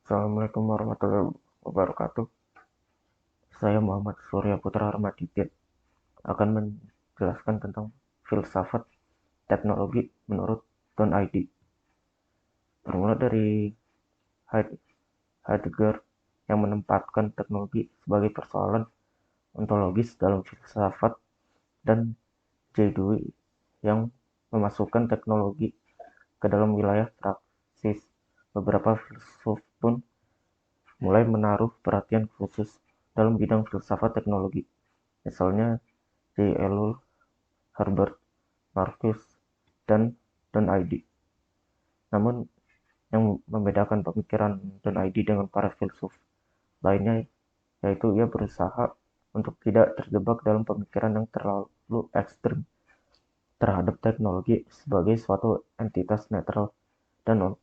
Assalamualaikum warahmatullahi wabarakatuh. Saya Muhammad Surya Putra Ramaditya akan menjelaskan tentang filsafat teknologi menurut Don ID. Bermula dari Heidegger yang menempatkan teknologi sebagai persoalan ontologis dalam filsafat, dan J. Dewey yang memasukkan teknologi ke dalam wilayah praksis. Beberapa filsuf pun mulai menaruh perhatian khusus dalam bidang filsafat teknologi. Misalnya J. Ellul, Herbert Marcuse, dan Don ID. Namun, yang membedakan pemikiran Don ID dengan para filsuf lainnya yaitu ia berusaha untuk tidak terjebak dalam pemikiran yang terlalu ekstrim terhadap teknologi sebagai suatu entitas netral dan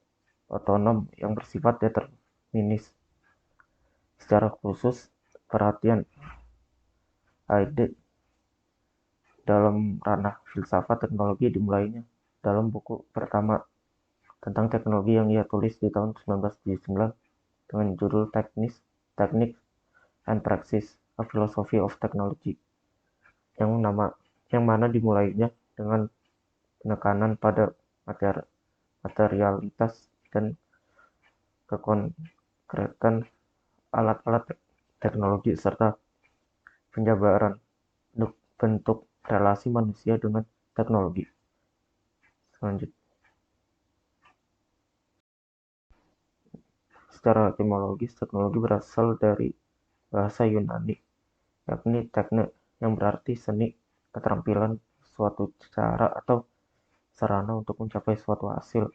otonom yang bersifat determinis. Secara khusus, perhatian Ide dalam ranah filsafat teknologi dimulainya dalam buku pertama tentang teknologi yang ia tulis di tahun 1979 dengan judul Techniques and Praxis: A Philosophy of Technology, yang mana dimulainya dengan penekanan pada materialitas dan kekonkretan alat-alat teknologi serta penjabaran bentuk relasi manusia dengan teknologi. Selanjutnya, secara etimologis, teknologi berasal dari bahasa Yunani, yakni tekne, yang berarti seni, keterampilan, suatu cara atau sarana untuk mencapai suatu hasil,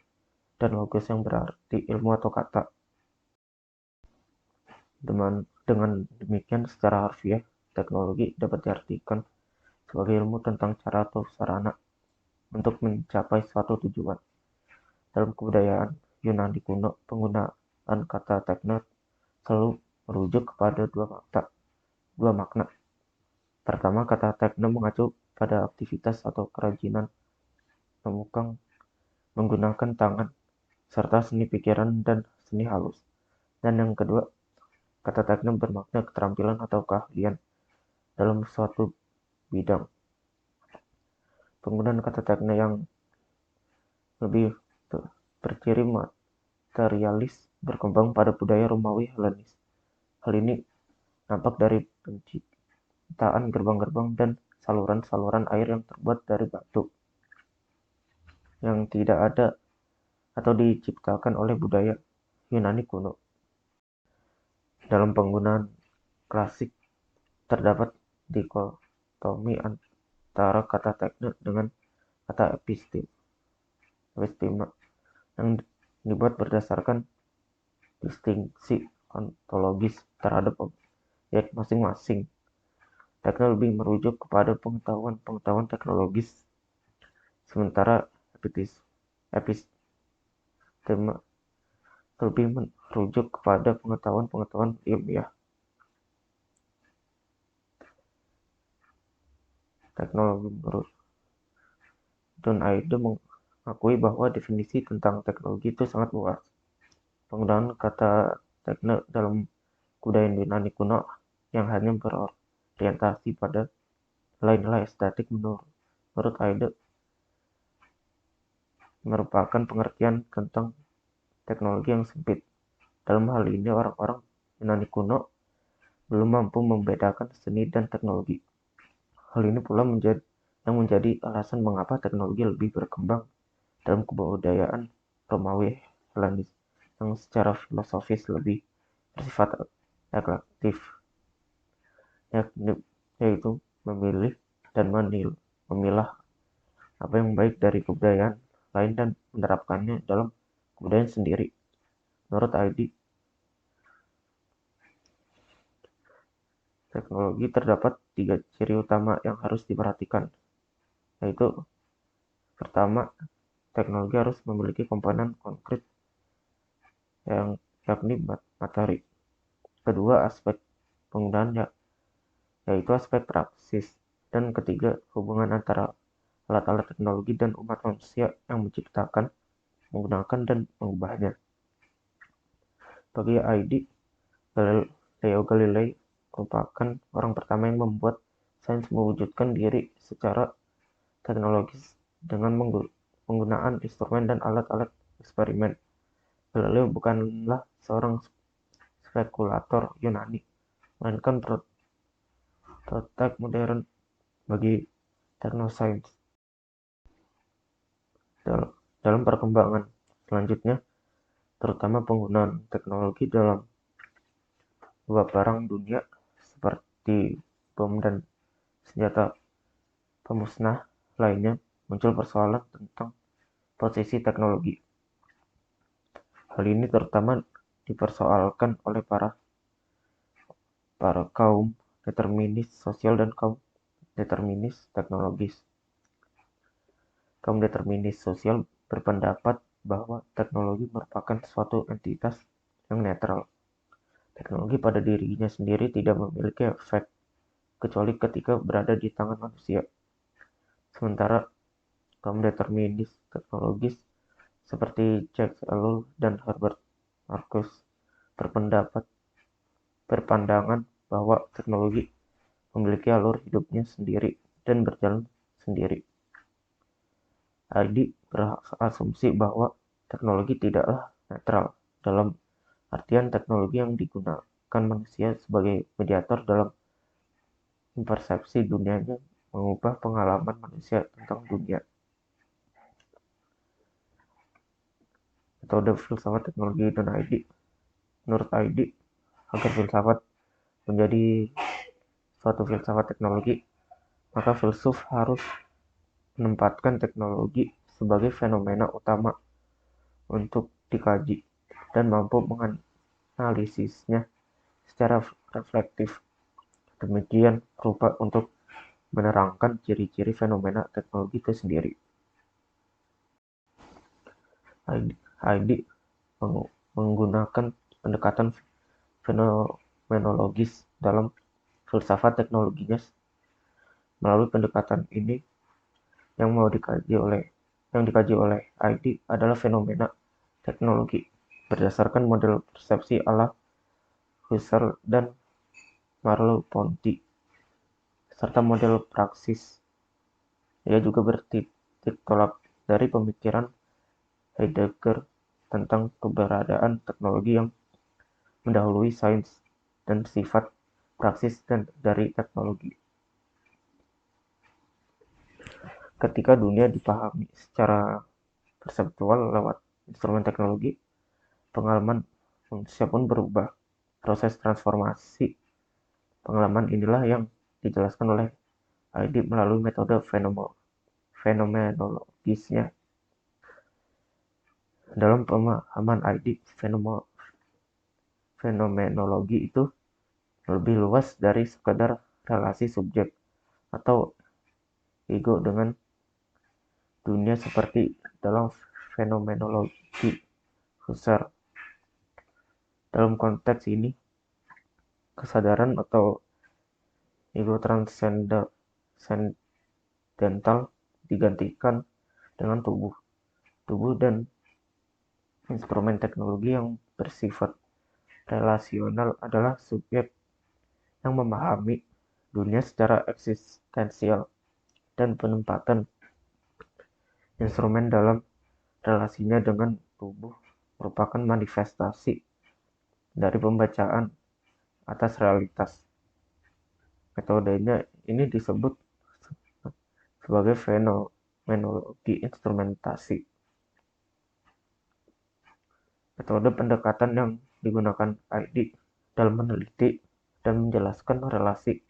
dan logos yang berarti ilmu atau kata. Dengan demikian, secara harfiah, teknologi dapat diartikan sebagai ilmu tentang cara atau sarana untuk mencapai suatu tujuan. Dalam kebudayaan Yunani kuno, penggunaan kata tekne selalu merujuk kepada dua makna. Pertama, kata tekne mengacu pada aktivitas atau kerajinan pemukang menggunakan tangan, serta seni pikiran dan seni halus. Dan yang kedua, kata tekne bermakna keterampilan atau keahlian dalam suatu bidang. Penggunaan kata tekne yang lebih berciri materialis berkembang pada budaya Romawi Helenis. Hal ini nampak dari penciptaan gerbang-gerbang dan saluran-saluran air yang terbuat dari batu yang tidak ada atau diciptakan oleh budaya Yunani kuno. Dalam penggunaan klasik, terdapat dikotomi antara kata tekne dengan kata epistema yang dibuat berdasarkan distingsi ontologis terhadap objek masing-masing. Tekne lebih merujuk kepada pengetahuan teknologis, sementara epistema lebih merujuk kepada pengetahuan ilmiah. Teknologi menurut Don Aide mengakui bahwa definisi tentang teknologi itu sangat luas. Penggunaan kata tekne dalam kebudayaan Yunani kuno yang hanya berorientasi pada nilai-nilai estetik menurut Aide merupakan pengertian tentang teknologi yang sempit. Dalam hal ini, orang-orang Yunani kuno belum mampu membedakan seni dan teknologi. Hal ini pula yang menjadi alasan mengapa teknologi lebih berkembang dalam kebudayaan Romawi Helenis yang secara filosofis lebih bersifat eklektif, yaitu memilih dan memilah apa yang baik dari kebudayaan lain dan menerapkannya dalam kebudayaan sendiri. Menurut ID, teknologi terdapat 3 ciri utama yang harus diperhatikan, yaitu pertama, teknologi harus memiliki komponen konkret yakni materi. Kedua, aspek penggunaan yaitu aspek praksis. Dan ketiga, hubungan antara alat-alat teknologi dan umat manusia yang menciptakan, menggunakan, dan mengubahnya. Bagi ID, Galileo Galilei merupakan orang pertama yang membuat sains mewujudkan diri secara teknologis dengan penggunaan instrumen dan alat-alat eksperimen. Galileo bukanlah seorang spekulator Yunani, melainkan prototipe modern bagi teknosains. Dalam perkembangan selanjutnya, terutama penggunaan teknologi dalam dua perang dunia seperti bom dan senjata pemusnah lainnya, muncul persoalan tentang posisi teknologi. Hal ini terutama dipersoalkan oleh para kaum determinis sosial dan kaum determinis teknologis. Kaum determinis sosial berpendapat bahwa teknologi merupakan suatu entitas yang netral. Teknologi pada dirinya sendiri tidak memiliki efek kecuali ketika berada di tangan manusia. Sementara kaum determinis teknologis seperti Jacques Ellul dan Herbert Marcuse berpandangan bahwa teknologi memiliki alur hidupnya sendiri dan berjalan sendiri. ID berasumsi bahwa teknologi tidaklah netral dalam artian teknologi yang digunakan manusia sebagai mediator dalam mempersepsi dunianya mengubah pengalaman manusia tentang dunia. Metode filsafat teknologi dan ID. Menurut ID, agar filsafat menjadi suatu filsafat teknologi, maka filsuf harus menempatkan teknologi sebagai fenomena utama untuk dikaji dan mampu menganalisisnya secara reflektif. Demikian rupa untuk menerangkan ciri-ciri fenomena teknologi itu sendiri. ID menggunakan pendekatan fenomenologis dalam filsafat teknologinya. Melalui pendekatan ini yang dikaji oleh ID adalah fenomena teknologi berdasarkan model persepsi ala Husserl dan Merleau-Ponty serta model praksis. Ia juga bertitik tolak dari pemikiran Heidegger tentang keberadaan teknologi yang mendahului sains dan sifat praksis dari teknologi. Ketika dunia dipahami secara perseptual lewat instrumen teknologi, pengalaman manusia pun berubah. Proses transformasi pengalaman inilah yang dijelaskan oleh ID melalui metode fenomenologisnya. Dalam pemahaman ID, fenomenologi itu lebih luas dari sekadar relasi subjek atau ego dengan dunia seperti dalam fenomenologi Husserl. Dalam konteks ini, kesadaran atau ego transcendental digantikan dengan tubuh dan instrumen teknologi yang bersifat relasional adalah subjek yang memahami dunia secara eksistensial dan penempatan instrumen dalam relasinya dengan tubuh merupakan manifestasi dari pembacaan atas realitas. Metodenya ini disebut sebagai fenomenologi instrumentasi. Metode pendekatan yang digunakan ID dalam meneliti dan menjelaskan relasi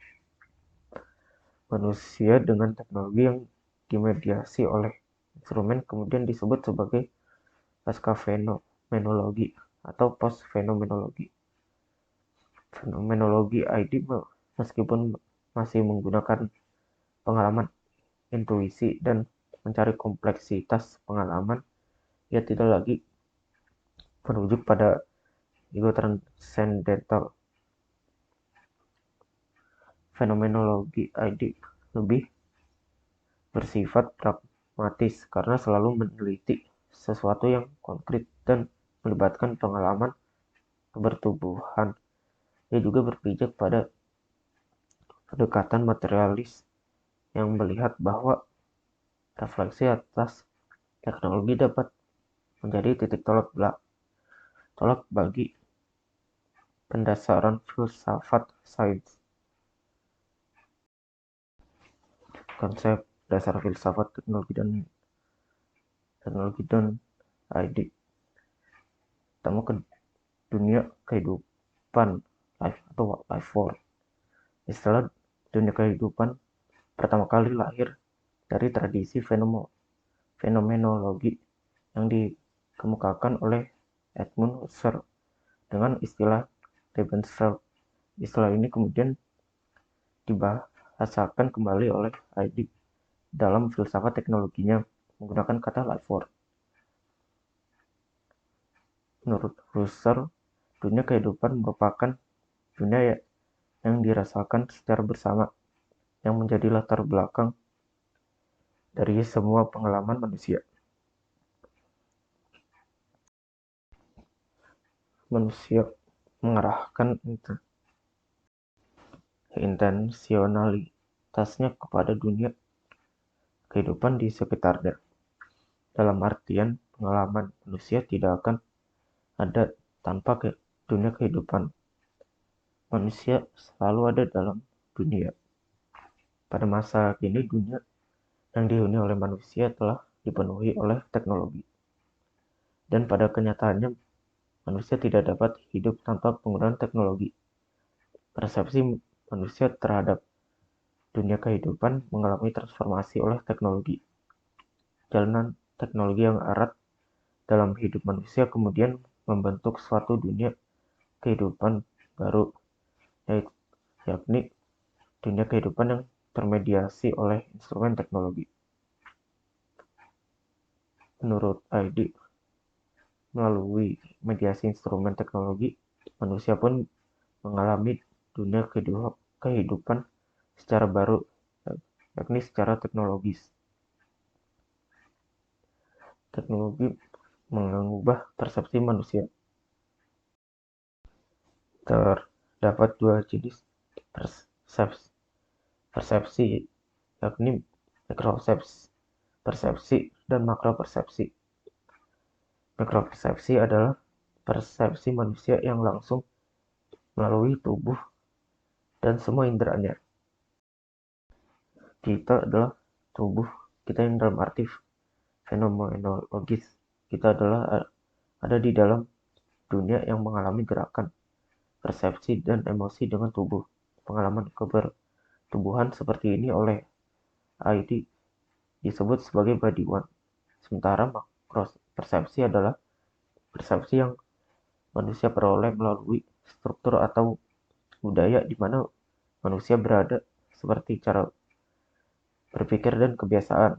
manusia dengan teknologi yang dimediasi oleh instrumen kemudian disebut sebagai pasca-fenomenologi atau post-fenomenologi. Fenomenologi ID meskipun masih menggunakan pengalaman, intuisi, dan mencari kompleksitas pengalaman, ia tidak lagi merujuk pada ego transcendental. Fenomenologi ID lebih bersifat pragmatis karena selalu meneliti sesuatu yang konkret dan melibatkan pengalaman kebertubuhan. Ia juga berpijak pada pendekatan materialis yang melihat bahwa refleksi atas teknologi dapat menjadi titik tolak bagi pendasaran filsafat sains. Konsep dasar filsafat teknologi dan ID. Pertama, ke dunia kehidupan, life atau life force. Istilah dunia kehidupan pertama kali lahir dari tradisi fenomenologi yang dikemukakan oleh Edmund Husserl dengan istilah Lebenswelt. Istilah ini kemudian dibahasakan kembali oleh Heidegger dalam filsafat teknologinya menggunakan kata life force. Menurut Husserl, dunia kehidupan merupakan dunia yang dirasakan secara bersama, yang menjadi latar belakang dari semua pengalaman manusia. Manusia mengarahkan intensionalitasnya kepada dunia kehidupan di sekitarnya. Dalam artian, pengalaman manusia tidak akan ada tanpa dunia kehidupan. Manusia selalu ada dalam dunia. Pada masa kini, dunia yang dihuni oleh manusia telah dipenuhi oleh teknologi. Dan pada kenyataannya, manusia tidak dapat hidup tanpa penggunaan teknologi. Persepsi manusia terhadap dunia kehidupan mengalami transformasi oleh teknologi. Jalanan teknologi yang erat dalam hidup manusia kemudian membentuk suatu dunia kehidupan baru, yakni dunia kehidupan yang termediasi oleh instrumen teknologi. Menurut Heidegger, melalui mediasi instrumen teknologi, manusia pun mengalami dunia kehidupan secara baru, yakni secara teknologis. Teknologi mengubah persepsi manusia. Terdapat dua jenis persepsi, yakni mikropersepsi dan makropersepsi. Mikropersepsi adalah persepsi manusia yang langsung melalui tubuh dan semua inderanya. Kita adalah tubuh kita yang dalam arti fenomenologis. Kita adalah ada di dalam dunia yang mengalami gerakan, persepsi, dan emosi dengan tubuh. Pengalaman kebertubuhan seperti ini oleh Heidegger disebut sebagai body one. Sementara makropersepsi adalah persepsi yang manusia peroleh melalui struktur atau budaya di mana manusia berada, seperti cara berpikir dan kebiasaan.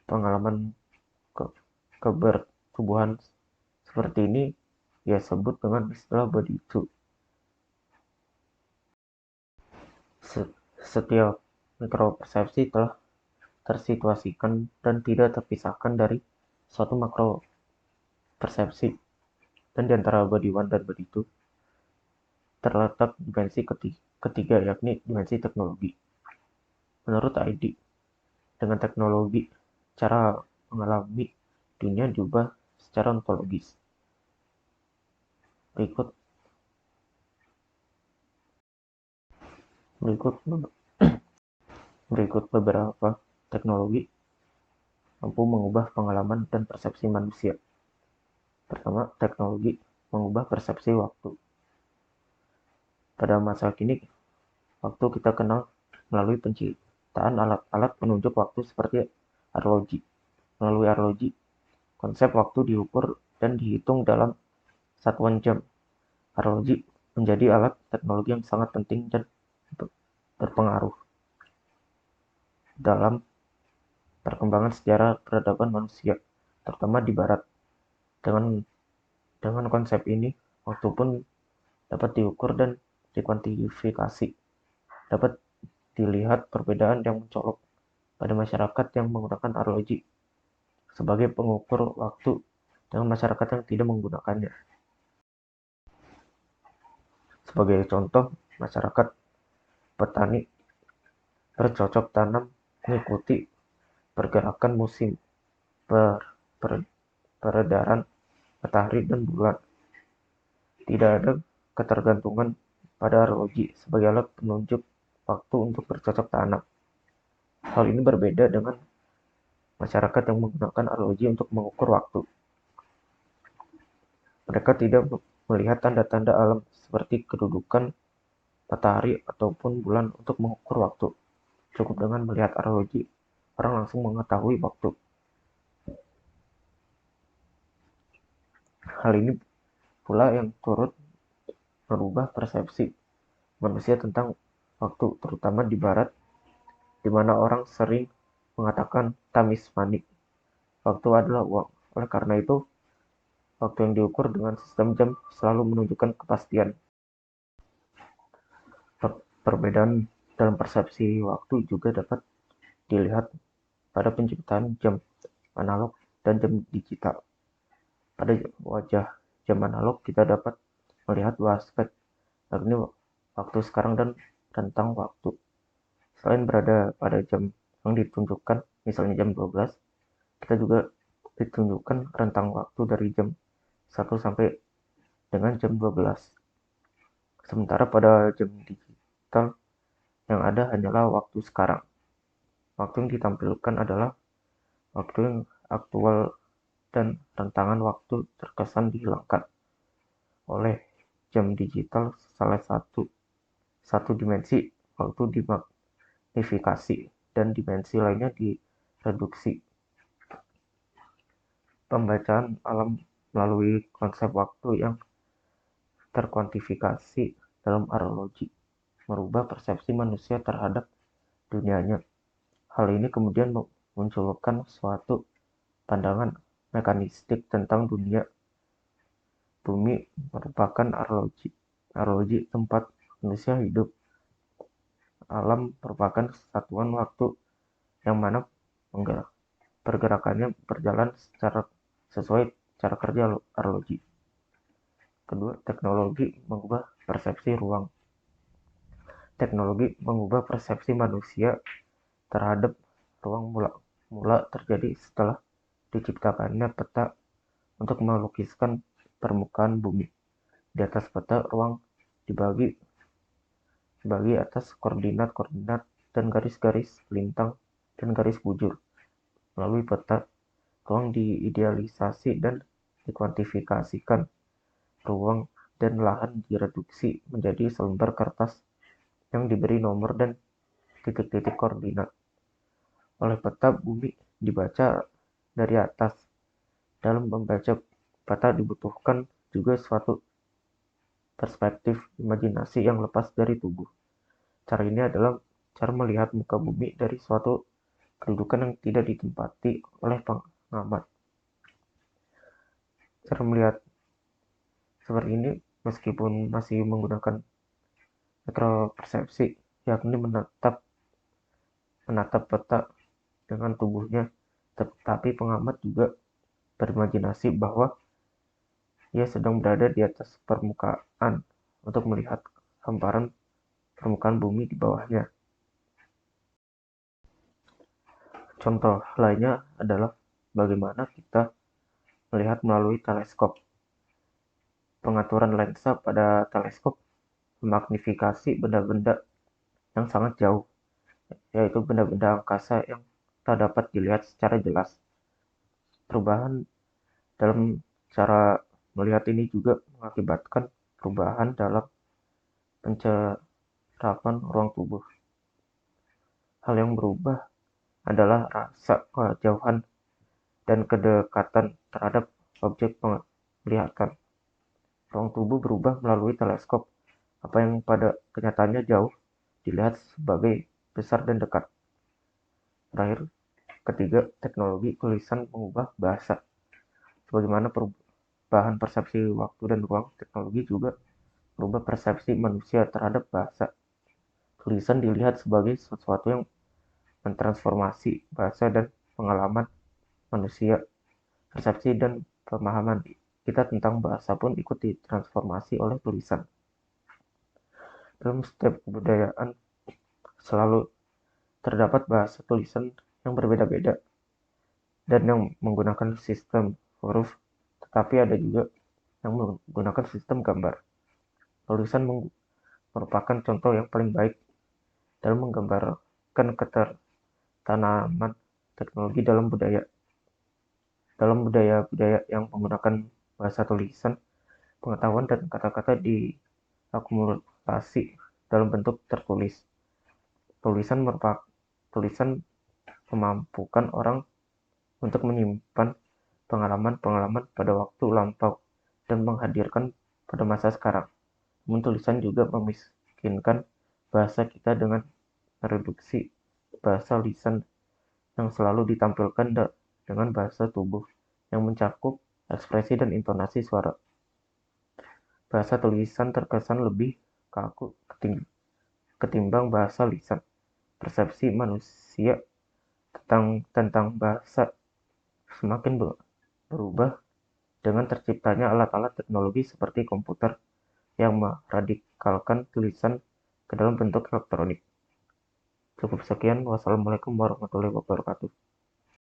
Pengalaman kebertubuhan seperti ini ia sebut dengan istilah body two. Setiap mikropersepsi telah tersituasikan dan tidak terpisahkan dari suatu makropersepsi, dan di antara body one dan body two terletak dimensi ketiga, yakni dimensi teknologi. Menurut Heidegger, dengan teknologi, cara mengalami dunia diubah secara ontologis. Berikut beberapa teknologi mampu mengubah pengalaman dan persepsi manusia. Pertama, teknologi mengubah persepsi waktu. Pada masa kini, waktu kita kenal melalui penciptaan alat-alat penunjuk waktu seperti arloji. Melalui arloji, konsep waktu diukur dan dihitung dalam satuan jam. Arloji menjadi alat teknologi yang sangat penting dan berpengaruh dalam perkembangan sejarah peradaban manusia, terutama di Barat. Dengan konsep ini, waktu pun dapat diukur dan dikuantifikasi. Dapat dilihat perbedaan yang mencolok pada masyarakat yang menggunakan arloji sebagai pengukur waktu dengan masyarakat yang tidak menggunakannya. Sebagai contoh, masyarakat petani bercocok tanam mengikuti pergerakan musim, per, per- peredaran matahari dan bulan. Tidak ada ketergantungan pada arloji sebagai alat penunjuk waktu untuk bercocok tanam. Hal ini berbeda dengan masyarakat yang menggunakan arloji untuk mengukur waktu. Mereka tidak melihat tanda-tanda alam seperti kedudukan matahari ataupun bulan untuk mengukur waktu. Cukup dengan melihat arloji, orang langsung mengetahui waktu. Hal ini pula yang turut merubah persepsi manusia tentang waktu, terutama di barat, di mana orang sering mengatakan time is money. Waktu adalah uang. Oleh karena itu, waktu yang diukur dengan sistem jam selalu menunjukkan kepastian. Perbedaan dalam persepsi waktu juga dapat dilihat pada penciptaan jam analog dan jam digital. Pada wajah jam analog kita dapat melihat dua aspek, yakni waktu sekarang dan rentang waktu. Selain berada pada jam yang ditunjukkan, misalnya jam 12, kita juga ditunjukkan rentang waktu dari jam 1 sampai dengan jam 12. Sementara pada jam digital yang ada hanyalah waktu sekarang. Waktu yang ditampilkan adalah waktu yang aktual dan rentangan waktu terkesan dihilangkan oleh jam digital. Salah satu dimensi waktu dimagnifikasi dan dimensi lainnya direduksi. Pembacaan alam melalui konsep waktu yang terkuantifikasi dalam arloji merubah persepsi manusia terhadap dunianya. Hal ini kemudian memunculkan suatu pandangan mekanistik tentang dunia. Bumi merupakan arloji tempat manusia hidup. Alam merupakan satuan waktu yang mana pergerakannya berjalan sesuai cara kerja arloji. Kedua, teknologi mengubah persepsi ruang. Teknologi mengubah persepsi manusia terhadap ruang mula terjadi setelah diciptakannya peta untuk melukiskan permukaan bumi. Di atas peta, ruang dibagi atas koordinat-koordinat dan garis-garis lintang dan garis bujur. Melalui peta, ruang diidealisasi dan dikuantifikasikan. Ruang dan lahan direduksi menjadi selembar kertas yang diberi nomor dan titik-titik koordinat. Oleh peta, bumi dibaca dari atas. Dalam membaca peta dibutuhkan juga suatu perspektif imajinasi yang lepas dari tubuh. Cara ini adalah cara melihat muka bumi dari suatu kedudukan yang tidak ditempati oleh pengamat. Cara melihat seperti ini meskipun masih menggunakan mikropersepsi, yakni menatap peta dengan tubuhnya, tetapi pengamat juga berimajinasi bahwa ia sedang berada di atas permukaan untuk melihat hamparan permukaan bumi di bawahnya. Contoh lainnya adalah bagaimana kita melihat melalui teleskop. Pengaturan lensa pada teleskop memagnifikasi benda-benda yang sangat jauh, yaitu benda-benda angkasa yang tak dapat dilihat secara jelas. Perubahan dalam cara melihat ini juga mengakibatkan perubahan dalam pencerapan ruang tubuh. Hal yang berubah adalah rasa kejauhan dan kedekatan terhadap objek penglihatan. Ruang tubuh berubah melalui teleskop. Apa yang pada kenyataannya jauh dilihat sebagai besar dan dekat. Terakhir, ketiga, teknologi tulisan mengubah bahasa. Sebagaimana perubahan persepsi waktu dan ruang, teknologi juga merubah persepsi manusia terhadap bahasa. Tulisan dilihat sebagai sesuatu yang mentransformasi bahasa dan pengalaman manusia. Persepsi dan pemahaman kita tentang bahasa pun ikut ditransformasi oleh tulisan. Dalam setiap kebudayaan selalu terdapat bahasa tulisan yang berbeda-beda dan yang menggunakan sistem huruf, tetapi ada juga yang menggunakan sistem gambar. Tulisan merupakan contoh yang paling baik dalam menggambarkan ketertanaman teknologi dalam budaya. Dalam budaya-budaya yang menggunakan bahasa tulisan, pengetahuan dan kata-kata diakumulasi dalam bentuk tertulis. Tulisan memampukan orang untuk menyimpan pengalaman-pengalaman pada waktu lampau dan menghadirkan pada masa sekarang. Namun tulisan juga memiskinkan bahasa kita dengan mereduksi bahasa lisan yang selalu ditampilkan dengan bahasa tubuh yang mencakup ekspresi dan intonasi suara. Bahasa tulisan terkesan lebih kaku ketimbang bahasa lisan. Persepsi manusia tentang bahasa semakin berubah dengan terciptanya alat-alat teknologi seperti komputer yang meradikalkan tulisan ke dalam bentuk elektronik. Cukup sekian. Wassalamualaikum warahmatullahi wabarakatuh.